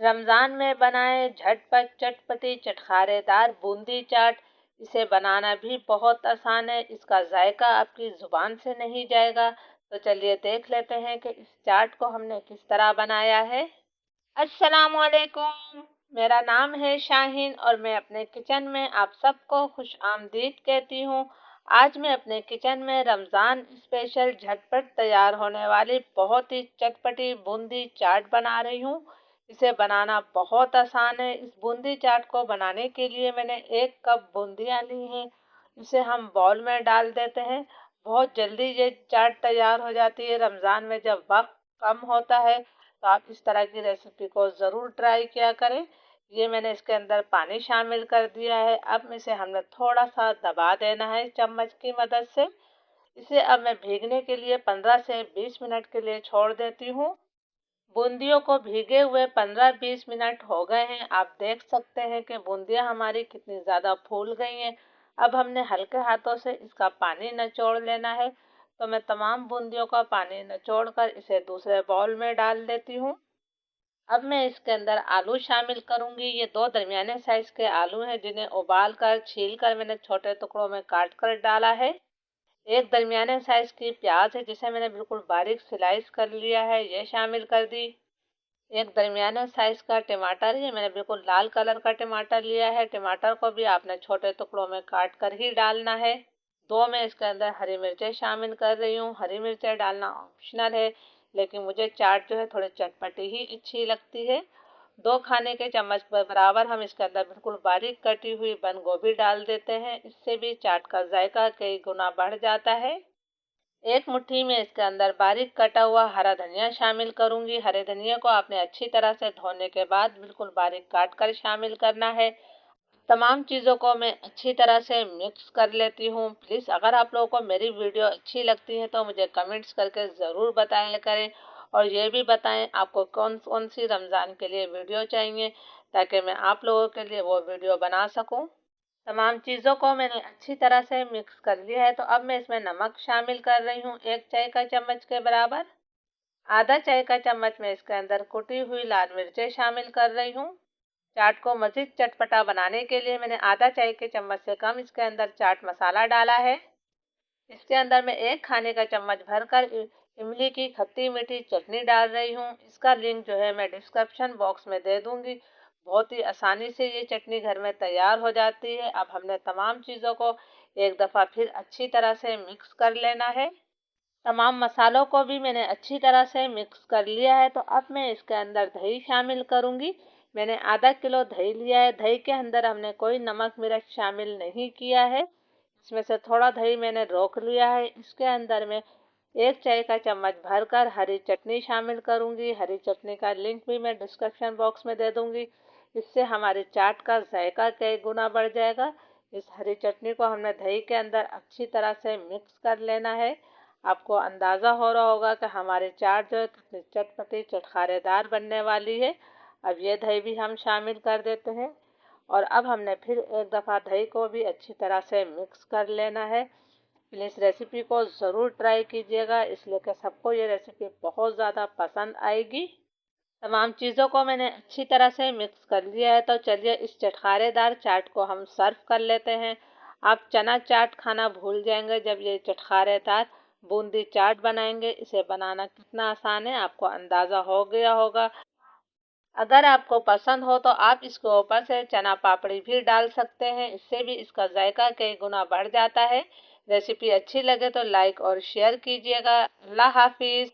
रमज़ान में बनाएं झटपट चटपटी चटखारेदार बूंदी चाट। इसे बनाना भी बहुत आसान है। इसका जायका आपकी ज़ुबान से नहीं जाएगा। तो चलिए देख लेते हैं कि इस चाट को हमने किस तरह बनाया है। अस्सलामुअलैकुम, मेरा नाम है शाहीन और मैं अपने किचन में आप सबको खुश आमदीद कहती हूँ। आज मैं अपने किचन में रमज़ान स्पेशल झटपट तैयार होने वाली बहुत ही चटपटी बूंदी चाट बना रही हूँ। इसे बनाना बहुत आसान है। इस बूंदी चाट को बनाने के लिए मैंने 1 कप बूंदियाँ ली हैं। इसे हम बाउल में डाल देते हैं। बहुत जल्दी ये चाट तैयार हो जाती है। रमज़ान में जब वक्त कम होता है तो आप इस तरह की रेसिपी को ज़रूर ट्राई किया करें। ये मैंने इसके अंदर पानी शामिल कर दिया है। अब इसे हमने थोड़ा सा दबा देना है चम्मच की मदद से। इसे अब मैं भीगने के लिए 15 से 20 मिनट के लिए छोड़ देती हूँ। बूंदियों को भीगे हुए 15-20 मिनट हो गए हैं। आप देख सकते हैं कि बूंदियां हमारी कितनी ज़्यादा फूल गई हैं। अब हमने हल्के हाथों से इसका पानी निचोड़ लेना है। तो मैं तमाम बूंदियों का पानी निचोड़ कर इसे दूसरे बाउल में डाल देती हूँ। अब मैं इसके अंदर आलू शामिल करूंगी। ये 2 दरमियाने साइज के आलू हैं जिन्हें उबाल कर छील कर मैंने छोटे टुकड़ों में काट कर डाला है। 1 दरमियाने साइज की प्याज है जिसे मैंने बिल्कुल बारीक स्लाइस कर लिया है, ये शामिल कर दी। 1 दरमियाने साइज का टमाटर है, मैंने बिल्कुल लाल कलर का टमाटर लिया है। टमाटर को भी आपने छोटे टुकड़ों में काट कर ही डालना है। 2 मैं इसके अंदर हरी मिर्चें शामिल कर रही हूँ। हरी मिर्चें डालना ऑप्शनल है, लेकिन मुझे चाट जो है थोड़ी चटपटी ही अच्छी लगती है। 2 खाने के चम्मच बराबर हम इसके अंदर बिल्कुल बारीक कटी हुई बंद गोभी डाल देते हैं। इससे भी चाट का जायका कई गुना बढ़ जाता है। 1 मुट्ठी में इसके अंदर बारीक कटा हुआ हरा धनिया शामिल करूंगी। हरे धनिया को आपने अच्छी तरह से धोने के बाद बिल्कुल बारीक काट कर शामिल करना है। तमाम चीज़ों को मैं अच्छी तरह से मिक्स कर लेती हूँ। प्लीज़ अगर आप लोगों को मेरी वीडियो अच्छी लगती है तो मुझे कमेंट्स करके ज़रूर बताया करें, और ये भी बताएं आपको कौन कौन सी रमज़ान के लिए वीडियो चाहिए, ताकि मैं आप लोगों के लिए वो वीडियो बना सकूँ। तमाम चीज़ों को मैंने अच्छी तरह से मिक्स कर लिया है। तो अब मैं इसमें नमक शामिल कर रही हूँ 1 चाय का चम्मच के बराबर। आधा चाय का चम्मच मैं इसके अंदर कुटी हुई लाल मिर्चें शामिल कर रही हूँ। चाट को मज़ीद चटपटा बनाने के लिए मैंने आधा चाय के चम्मच से कम इसके अंदर चाट मसाला डाला है। इसके अंदर मैं 1 खाने का चम्मच भरकर इमली की खट्टी मीठी चटनी डाल रही हूँ। इसका लिंक जो है मैं डिस्क्रिप्शन बॉक्स में दे दूंगी। बहुत ही आसानी से ये चटनी घर में तैयार हो जाती है। अब हमने तमाम चीज़ों को एक दफ़ा फिर अच्छी तरह से मिक्स कर लेना है। तमाम मसालों को भी मैंने अच्छी तरह से मिक्स कर लिया है। तो अब मैं इसके अंदर दही शामिल करूंगी। मैंने आधा किलो दही लिया है। दही के अंदर हमने कोई नमक मिर्च शामिल नहीं किया है। इसमें से थोड़ा दही मैंने रोक लिया है। इसके अंदर मैं 1 चाय का चम्मच भरकर हरी चटनी शामिल करूंगी। हरी चटनी का लिंक भी मैं डिस्क्रिप्शन बॉक्स में दे दूंगी। इससे हमारी चाट का जायका कई गुना बढ़ जाएगा। इस हरी चटनी को हमने दही के अंदर अच्छी तरह से मिक्स कर लेना है। आपको अंदाज़ा हो रहा होगा कि हमारी चाट जो है कितनी चटपटी चटखारेदार बनने वाली है। अब ये दही भी हम शामिल कर देते हैं, और अब हमने फिर एक दफ़ा दही को भी अच्छी तरह से मिक्स कर लेना है। प्लीज़ रेसिपी को ज़रूर ट्राई कीजिएगा, इसलिए कि सबको ये रेसिपी बहुत ज़्यादा पसंद आएगी। तमाम चीज़ों को मैंने अच्छी तरह से मिक्स कर लिया है। तो चलिए इस चटखारेदार चाट को हम सर्व कर लेते हैं। आप चना चाट खाना भूल जाएंगे जब ये चटखारेदार बूंदी चाट बनाएंगे। इसे बनाना कितना आसान है आपको अंदाज़ा हो गया होगा। अगर आपको पसंद हो तो आप इसके ऊपर से चना पापड़ी भी डाल सकते हैं। इससे भी इसका जायका कई गुना बढ़ जाता है। रेसिपी अच्छी लगे तो लाइक और शेयर कीजिएगा। अल्लाह हाफिज़।